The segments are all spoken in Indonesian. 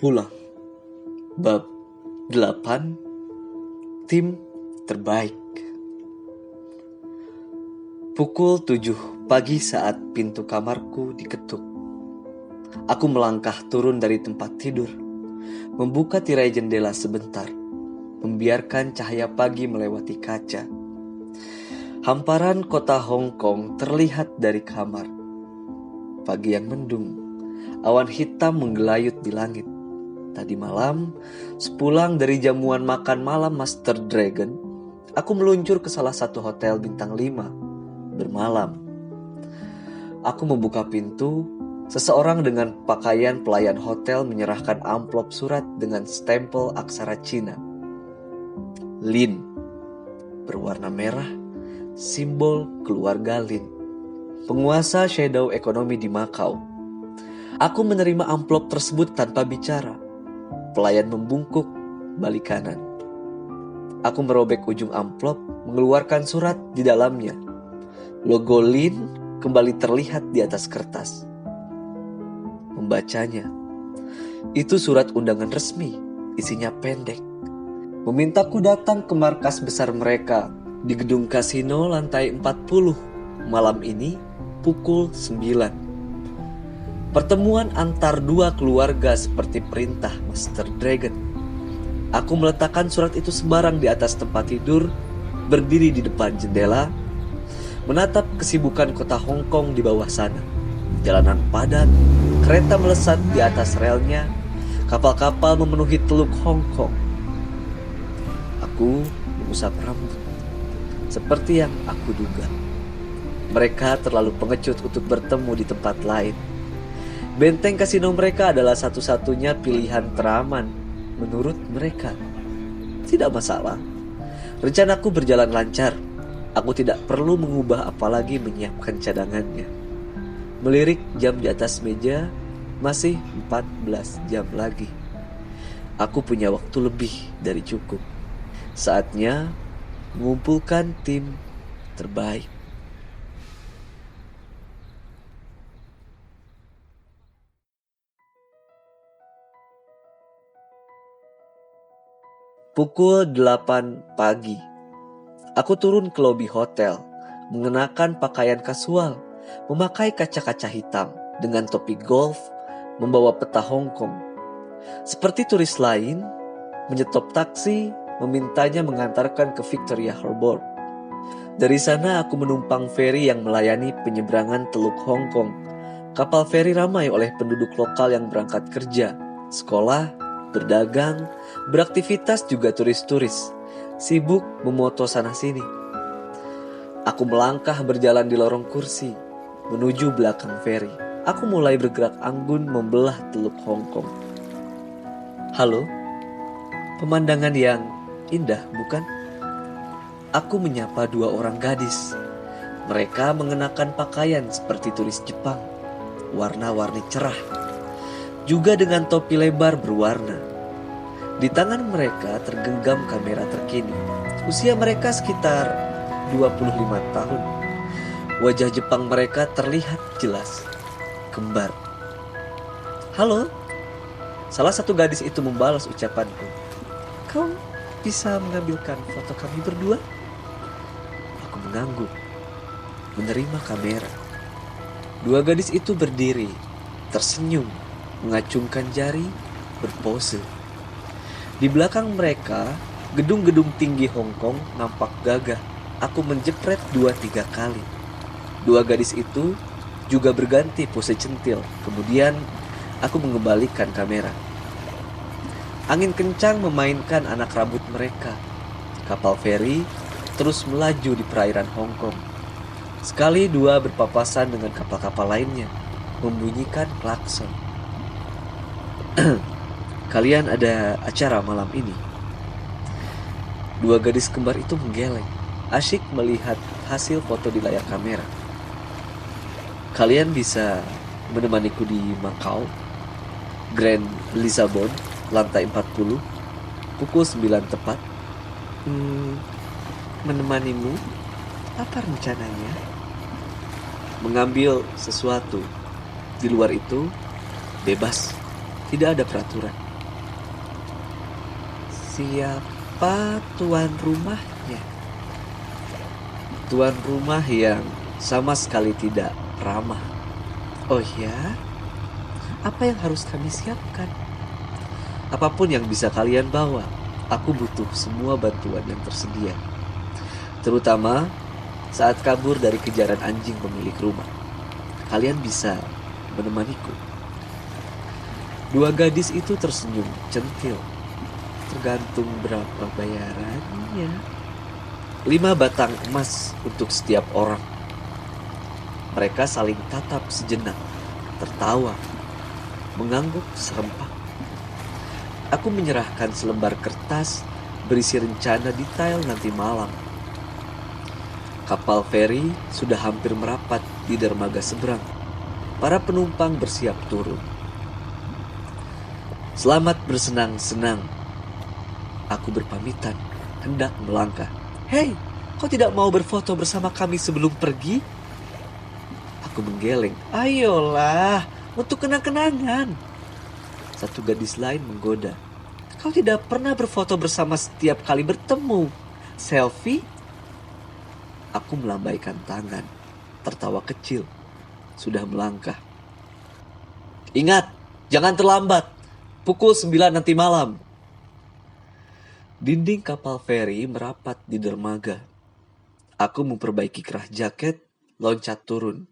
Pulang. Bab 8. Tim terbaik. Pukul 7 pagi saat pintu kamarku diketuk. Aku melangkah turun dari tempat tidur, membuka tirai jendela sebentar, membiarkan cahaya pagi melewati kaca. Hamparan kota Hong Kong terlihat dari kamar. Pagi yang mendung, awan hitam menggelayut di langit. Tadi malam, sepulang dari jamuan makan malam Master Dragon, aku meluncur ke salah satu hotel bintang 5 bermalam. Aku membuka pintu, seseorang dengan pakaian pelayan hotel menyerahkan amplop surat dengan stempel aksara Cina. Lin, berwarna merah, simbol keluarga Lin, penguasa shadow ekonomi di Macau. Aku menerima amplop tersebut tanpa bicara. Pelayan membungkuk balik kanan. Aku merobek ujung amplop, mengeluarkan surat di dalamnya. Logo Lin kembali terlihat di atas kertas. Membacanya. Itu surat undangan resmi, isinya pendek. Memintaku datang ke markas besar mereka di gedung kasino lantai 40 malam ini pukul 9. Pertemuan antar dua keluarga seperti perintah Master Dragon. Aku meletakkan surat itu sembarang di atas tempat tidur, berdiri di depan jendela, menatap kesibukan kota Hong Kong di bawah sana. Jalanan padat, kereta melesat di atas relnya, kapal-kapal memenuhi teluk Hong Kong. Aku mengusap rambut, seperti yang aku duga. Mereka terlalu pengecut untuk bertemu di tempat lain. Benteng kasino mereka adalah satu-satunya pilihan teraman menurut mereka. Tidak masalah. Rencanaku berjalan lancar. Aku tidak perlu mengubah apalagi menyiapkan cadangannya. Melirik jam di atas meja, masih 14 jam lagi. Aku punya waktu lebih dari cukup. Saatnya mengumpulkan tim terbaik. Pukul 8 pagi. Aku turun ke lobi hotel, mengenakan pakaian kasual, memakai kaca-kaca hitam, dengan topi golf, membawa peta Hong Kong. Seperti turis lain, menyetop taksi, memintanya mengantarkan ke Victoria Harbour. Dari sana aku menumpang feri yang melayani penyeberangan Teluk Hong Kong. Kapal feri ramai oleh penduduk lokal yang berangkat kerja, sekolah, berdagang, beraktivitas, juga turis-turis, sibuk memoto sana-sini. Aku melangkah berjalan di lorong kursi, menuju belakang feri. Aku mulai bergerak anggun membelah Teluk Hong Kong. Halo, pemandangan yang indah, bukan? Aku menyapa dua orang gadis. Mereka mengenakan pakaian seperti turis Jepang, warna-warni cerah, juga dengan topi lebar berwarna. Di tangan mereka tergenggam kamera terkini. Usia mereka sekitar 25 tahun. Wajah Jepang mereka terlihat jelas, kembar. Halo, salah satu gadis itu membalas ucapanku. Kau bisa mengambilkan foto kami berdua? Aku mengangguk, menerima kamera. Dua gadis itu berdiri, tersenyum, mengacungkan jari, berpose. Di belakang mereka, gedung-gedung tinggi Hong Kong nampak gagah. Aku menjepret 2-3 kali. Dua gadis itu juga berganti pose centil. Kemudian aku mengembalikan kamera. Angin kencang memainkan anak rambut mereka. Kapal feri terus melaju di perairan Hong Kong. Sekali dua berpapasan dengan kapal-kapal lainnya, membunyikan klakson. Kalian ada acara malam ini? Dua gadis kembar itu menggeleng, asyik melihat hasil foto di layar kamera. Kalian bisa menemaniku di Macau, Grand Lisabon, lantai 40, pukul 9 tepat. Menemanimu? Apa rencananya? Mengambil sesuatu. Di luar itu, bebas. Tidak ada peraturan. Siapa tuan rumahnya? Tuan rumah yang sama sekali tidak ramah. Oh ya? Apa yang harus kami siapkan? Apapun yang bisa kalian bawa. Aku butuh semua bantuan yang tersedia. Terutama saat kabur dari kejaran anjing pemilik rumah. Kalian bisa menemaniku. Dua gadis itu tersenyum centil. Tergantung berapa bayarannya. 5 batang emas untuk setiap orang. Mereka saling tatap sejenak, tertawa, mengangguk serempak. Aku menyerahkan selembar kertas berisi rencana detail nanti malam. Kapal feri sudah hampir merapat di dermaga seberang. Para penumpang bersiap turun. Selamat bersenang-senang. Aku berpamitan, hendak melangkah. Hei, kau tidak mau berfoto bersama kami sebelum pergi? Aku menggeleng. Ayolah, untuk kenang-kenangan. Satu gadis lain menggoda. Kau tidak pernah berfoto bersama setiap kali bertemu. Selfie? Aku melambaikan tangan, tertawa kecil. Sudah melangkah. Ingat, jangan terlambat. Pukul 9 nanti malam. Dinding kapal feri merapat di dermaga. Aku memperbaiki kerah jaket, loncat turun.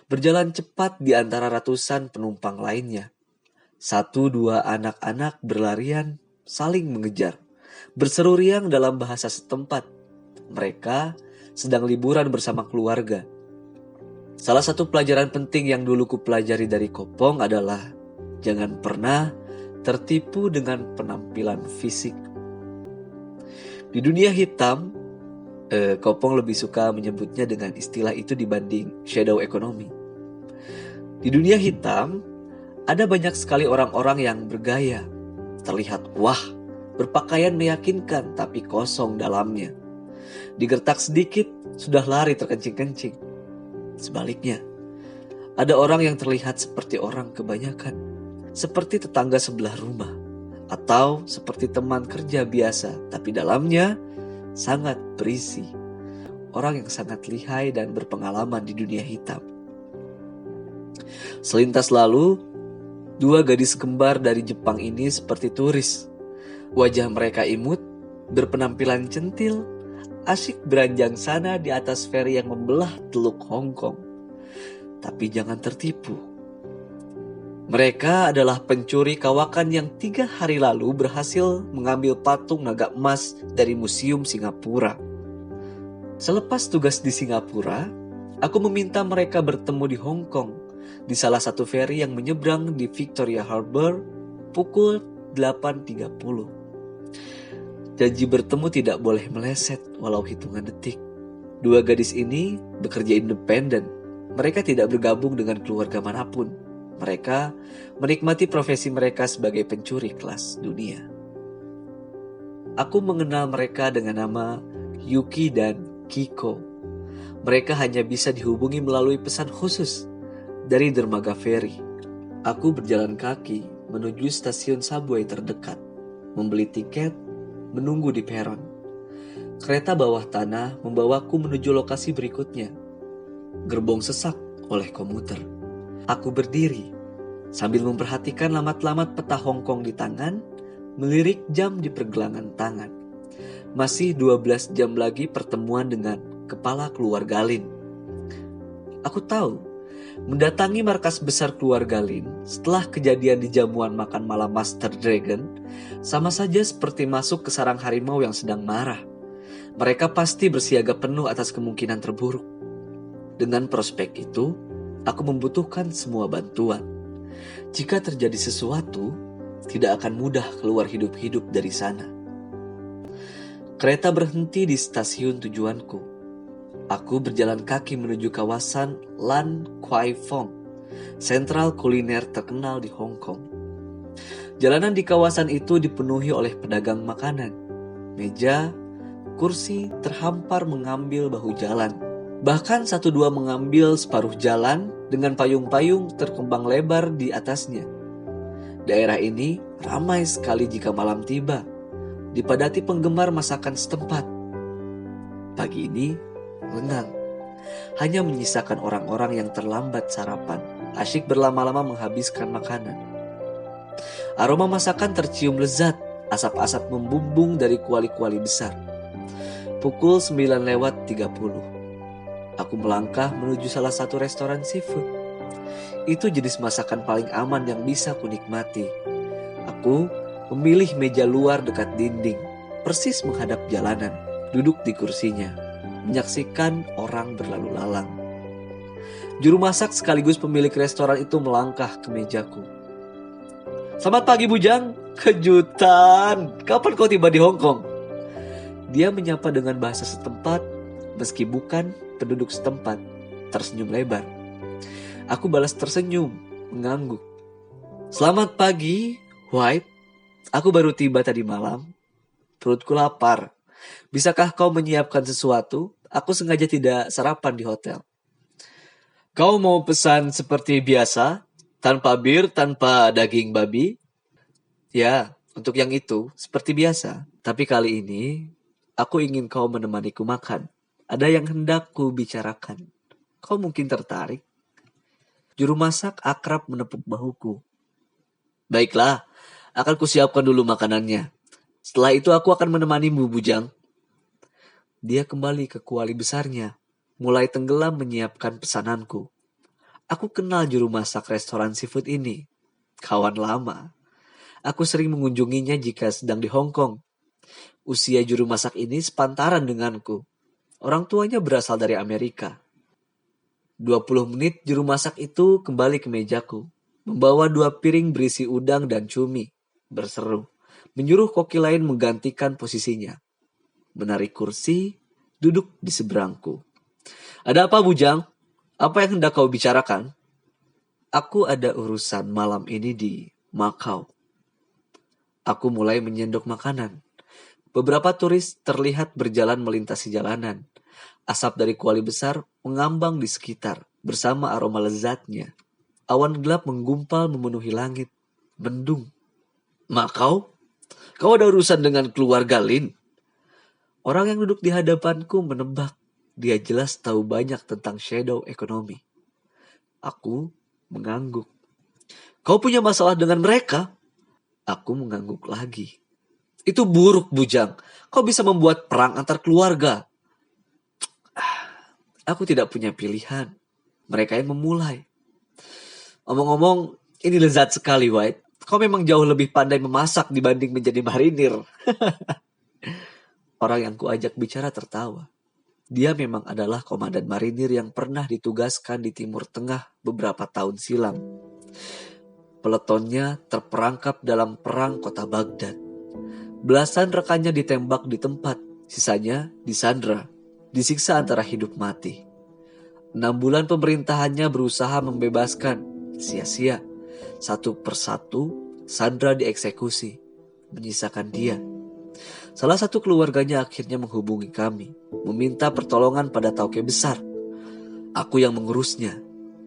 Berjalan cepat di antara ratusan penumpang lainnya. 1-2 anak-anak berlarian, saling mengejar. Berseru riang dalam bahasa setempat. Mereka sedang liburan bersama keluarga. Salah satu pelajaran penting yang dulu kupelajari dari Kopong adalah jangan pernah tertipu dengan penampilan fisik. Di dunia hitam, Kopong lebih suka menyebutnya dengan istilah itu dibanding shadow economy. Di dunia hitam, ada banyak sekali orang-orang yang bergaya, terlihat wah, berpakaian meyakinkan tapi kosong dalamnya. Digertak sedikit, sudah lari terkencing-kencing. Sebaliknya, ada orang yang terlihat seperti orang kebanyakan, seperti tetangga sebelah rumah, atau seperti teman kerja biasa, tapi dalamnya sangat berisi. Orang yang sangat lihai dan berpengalaman di dunia hitam. Selintas lalu, 2 gadis kembar dari Jepang ini seperti turis. Wajah mereka imut, berpenampilan centil, asyik beranjang sana di atas feri yang membelah Teluk Hong Kong. Tapi jangan tertipu. Mereka adalah pencuri kawakan yang 3 hari lalu berhasil mengambil patung naga emas dari Museum Singapura. Selepas tugas di Singapura, aku meminta mereka bertemu di Hong Kong, di salah satu feri yang menyeberang di Victoria Harbour pukul 8.30. Janji bertemu tidak boleh meleset walau hitungan detik. 2 gadis ini bekerja independen. Mereka tidak bergabung dengan keluarga manapun. Mereka menikmati profesi mereka sebagai pencuri kelas dunia. Aku mengenal mereka dengan nama Yuki dan Kiko. Mereka hanya bisa dihubungi melalui pesan khusus dari dermaga feri. Aku berjalan kaki menuju stasiun subway terdekat, membeli tiket, menunggu di peron. Kereta bawah tanah membawaku menuju lokasi berikutnya. Gerbong sesak oleh komuter. Aku berdiri sambil memperhatikan lamat-lamat peta Hong Kong di tangan, melirik jam di pergelangan tangan. Masih 12 jam lagi pertemuan dengan kepala keluarga Lin. Aku tahu, mendatangi markas besar keluarga Lin setelah kejadian di jamuan makan malam Master Dragon sama saja seperti masuk ke sarang harimau yang sedang marah. Mereka pasti bersiaga penuh atas kemungkinan terburuk. Dengan prospek itu, aku membutuhkan semua bantuan. Jika terjadi sesuatu, tidak akan mudah keluar hidup-hidup dari sana. Kereta berhenti di stasiun tujuanku. Aku berjalan kaki menuju kawasan Lan Kwai Fong, sentral kuliner terkenal di Hong Kong. Jalanan di kawasan itu dipenuhi oleh pedagang makanan. Meja, kursi terhampar mengambil bahu jalan. Bahkan 1-2 mengambil separuh jalan dengan payung-payung terkembang lebar di atasnya. Daerah ini ramai sekali jika malam tiba. dipadati penggemar masakan setempat. Pagi ini lengang, hanya menyisakan orang-orang yang terlambat sarapan, asyik berlama-lama menghabiskan makanan. Aroma masakan tercium lezat, asap-asap membumbung dari kuali-kuali besar. Pukul 9:30. Aku melangkah menuju salah satu restoran seafood. Itu jenis masakan paling aman yang bisa kunikmati. Aku memilih meja luar dekat dinding, persis menghadap jalanan, duduk di kursinya, menyaksikan orang berlalu lalang. Juru masak sekaligus pemilik restoran itu melangkah ke mejaku. "Selamat pagi Bujang." "Kejutan, kapan kau tiba di Hong Kong?" Dia menyapa dengan bahasa setempat, meski bukan penduduk setempat, tersenyum lebar. Aku balas tersenyum, mengangguk. "Selamat pagi, White. Aku baru tiba tadi malam. Perutku lapar. Bisakah kau menyiapkan sesuatu? Aku sengaja tidak sarapan di hotel." "Kau mau pesan seperti biasa? Tanpa bir, tanpa daging babi?" "Ya, untuk yang itu, seperti biasa. Tapi kali ini, aku ingin kau menemaniku makan. Ada yang hendak ku bicarakan. Kau mungkin tertarik." Juru masak akrab menepuk bahuku. "Baiklah, akan kusiapkan dulu makanannya. Setelah itu aku akan menemanimu, Bujang." Dia kembali ke kuali besarnya, mulai tenggelam menyiapkan pesananku. Aku kenal juru masak restoran seafood ini. Kawan lama. Aku sering mengunjunginya jika sedang di Hong Kong. Usia juru masak ini sepantaran denganku. Orang tuanya berasal dari Amerika. 20 menit juru masak itu kembali ke mejaku, membawa 2 piring berisi udang dan cumi, berseru, menyuruh koki lain menggantikan posisinya. Menarik kursi, duduk di seberangku. "Ada apa, Bujang? Apa yang hendak kau bicarakan?" "Aku ada urusan malam ini di Macau." Aku mulai menyendok makanan. Beberapa turis terlihat berjalan melintasi jalanan. Asap dari kuali besar mengambang di sekitar bersama aroma lezatnya. Awan gelap menggumpal memenuhi langit. Mendung. "Macau? Kau ada urusan dengan keluarga Lin?" Orang yang duduk di hadapanku menebak. Dia jelas tahu banyak tentang shadow economy. Aku mengangguk. "Kau punya masalah dengan mereka?" Aku mengangguk lagi. "Itu buruk, Bujang. Kau bisa membuat perang antar keluarga." Aku tidak punya pilihan. Mereka yang memulai. "Omong-omong, ini lezat sekali, White. Kau memang jauh lebih pandai memasak dibanding menjadi marinir." Orang yang kuajak bicara tertawa. Dia memang adalah komandan marinir yang pernah ditugaskan di Timur Tengah beberapa tahun silam. Peletonnya terperangkap dalam perang kota Baghdad. Belasan rekannya ditembak di tempat, sisanya disandra, disiksa antara hidup mati. 6 bulan pemerintahannya berusaha membebaskan, sia-sia. Satu persatu, sandra dieksekusi, menyisakan dia. Salah satu keluarganya akhirnya menghubungi kami, meminta pertolongan pada tauke besar. Aku yang mengurusnya,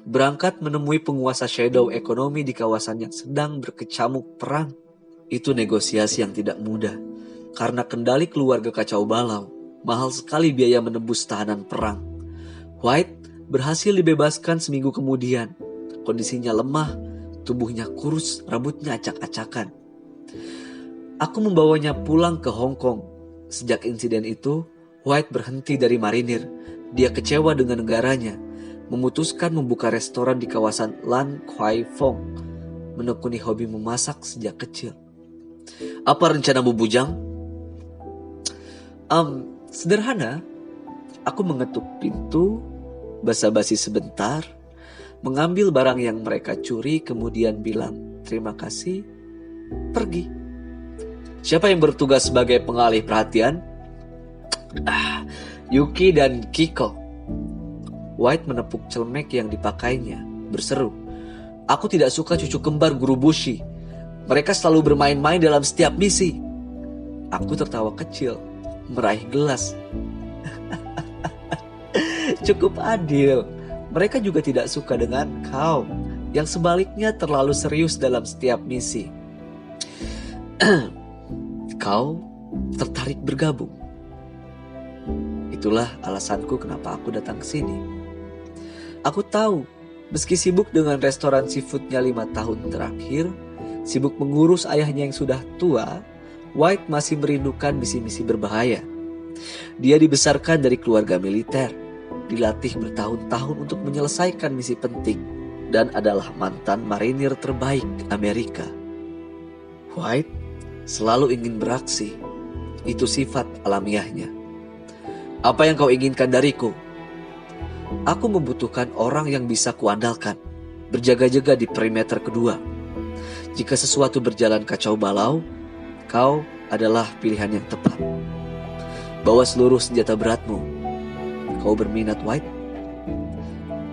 berangkat menemui penguasa shadow ekonomi di kawasan yang sedang berkecamuk perang. Itu negosiasi yang tidak mudah, karena kendali keluarga kacau balau. Mahal sekali biaya menembus tahanan perang. White berhasil dibebaskan seminggu kemudian. Kondisinya lemah, tubuhnya kurus, rambutnya acak-acakan. Aku membawanya pulang ke Hong Kong. Sejak insiden itu, White berhenti dari marinir. Dia kecewa dengan negaranya, memutuskan membuka restoran di kawasan Lan Kwai Fong, menekuni hobi memasak sejak kecil. "Apa rencanamu, Bujang?" Sederhana. Aku mengetuk pintu, basa-basi sebentar, mengambil barang yang mereka curi, kemudian bilang terima kasih, pergi. "Siapa yang bertugas sebagai pengalih perhatian?" "Yuki dan Kiko." White menepuk celemek yang dipakainya, berseru, "Aku tidak suka cucu kembar guru Bushi. Mereka selalu bermain-main dalam setiap misi." Aku tertawa kecil, meraih gelas. Cukup adil. Mereka juga tidak suka dengan kau, yang sebaliknya terlalu serius dalam setiap misi. "Kau tertarik bergabung. Itulah alasanku kenapa aku datang ke sini. Aku tahu, meski sibuk dengan restoran seafoodnya 5 tahun terakhir, sibuk mengurus ayahnya yang sudah tua, White masih merindukan misi-misi berbahaya. Dia dibesarkan dari keluarga militer, dilatih bertahun-tahun untuk menyelesaikan misi penting, dan adalah mantan marinir terbaik Amerika. White selalu ingin beraksi. Itu sifat alamiahnya. Apa yang kau inginkan dariku? Aku membutuhkan orang yang bisa kuandalkan, berjaga-jaga di perimeter kedua. Jika sesuatu berjalan kacau balau, kau adalah pilihan yang tepat. Bawa seluruh senjata beratmu. Kau berminat, White?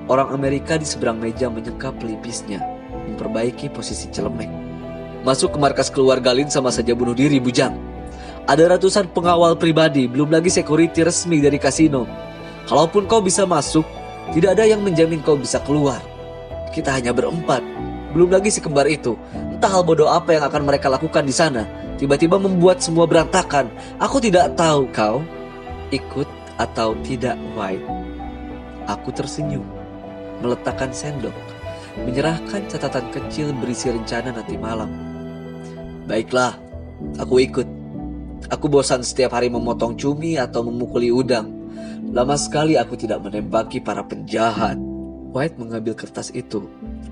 Orang Amerika di seberang meja menyeka pelipisnya, memperbaiki posisi celemek. Masuk ke markas keluarga Lin sama saja bunuh diri, bujang. Ada ratusan pengawal pribadi, belum lagi security resmi dari kasino. Kalaupun kau bisa masuk, tidak ada yang menjamin kau bisa keluar. Kita hanya berempat, belum lagi si kembar itu. Entah hal bodoh apa yang akan mereka lakukan di sana. Tiba-tiba membuat semua berantakan. Aku tidak tahu kau ikut atau tidak, White. Aku tersenyum, meletakkan sendok, menyerahkan catatan kecil berisi rencana nanti malam. Baiklah, aku ikut. Aku bosan setiap hari memotong cumi atau memukuli udang. Lama sekali aku tidak menembaki para penjahat. White mengambil kertas itu.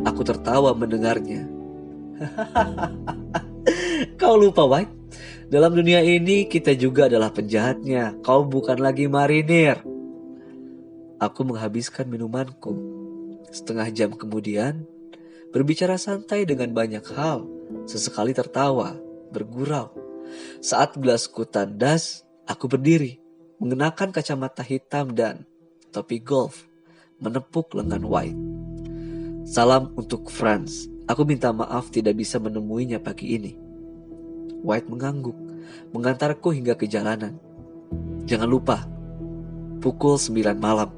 Aku tertawa mendengarnya. Kau lupa, White? Dalam dunia ini kita juga adalah penjahatnya. Kau bukan lagi marinir. Aku menghabiskan minumanku. Setengah jam kemudian, berbicara santai dengan banyak hal. Sesekali tertawa, bergurau. Saat gelasku tandas, aku berdiri, mengenakan kacamata hitam dan topi golf, menepuk lengan White. Salam untuk Franz. Aku minta maaf tidak bisa menemuinya pagi ini. White mengangguk, mengantarku hingga ke jalanan. Jangan lupa, pukul 9 malam.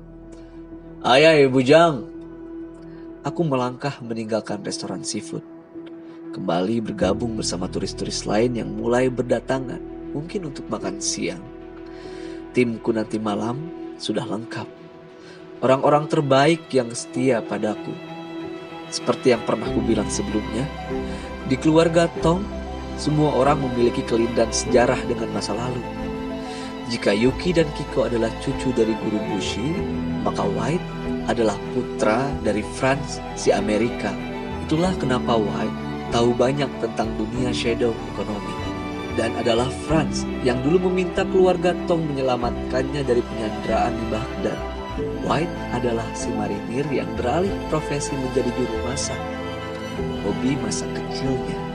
Ayah, bujang. Aku melangkah meninggalkan restoran seafood. Kembali bergabung bersama turis-turis lain yang mulai berdatangan, mungkin untuk makan siang. Timku nanti malam sudah lengkap. Orang-orang terbaik yang setia padaku. Seperti yang pernah ku bilang sebelumnya, di keluarga Tong, semua orang memiliki kelindan sejarah dengan masa lalu. Jika Yuki dan Kiko adalah cucu dari guru Bushi, maka White adalah putra dari Franz si Amerika. Itulah kenapa White tahu banyak tentang dunia shadow economy. Dan adalah Franz yang dulu meminta keluarga Tong menyelamatkannya dari penyanderaan di Baghdad. White adalah si marinir yang beralih profesi menjadi juru masak. Hobi masa kecilnya